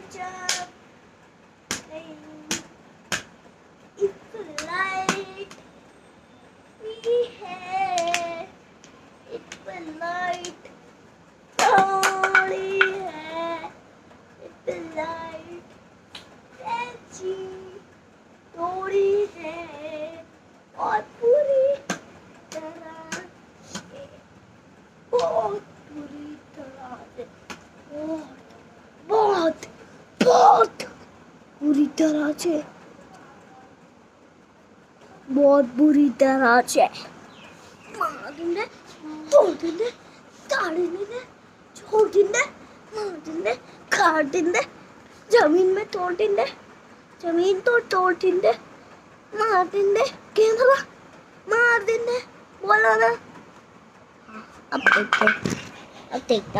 It's light we है, it's light थोड़ी है, it's light कैची थोड़ी है और पूरी तरह से, बहुत बुरी तरह से, बहुत बहुत बुरी तरह से, बहुत बुरी तरह से मार देंगे, तोड़ देंगे, ताड़ देंगे, छोड़ देंगे, मार देंगे, काट देंगे, जमीन में तोड़ देंगे, जमीन तो तोड़ देंगे, मार देंगे, क्या बोला, मार देंगे, बोला ना। अब देखते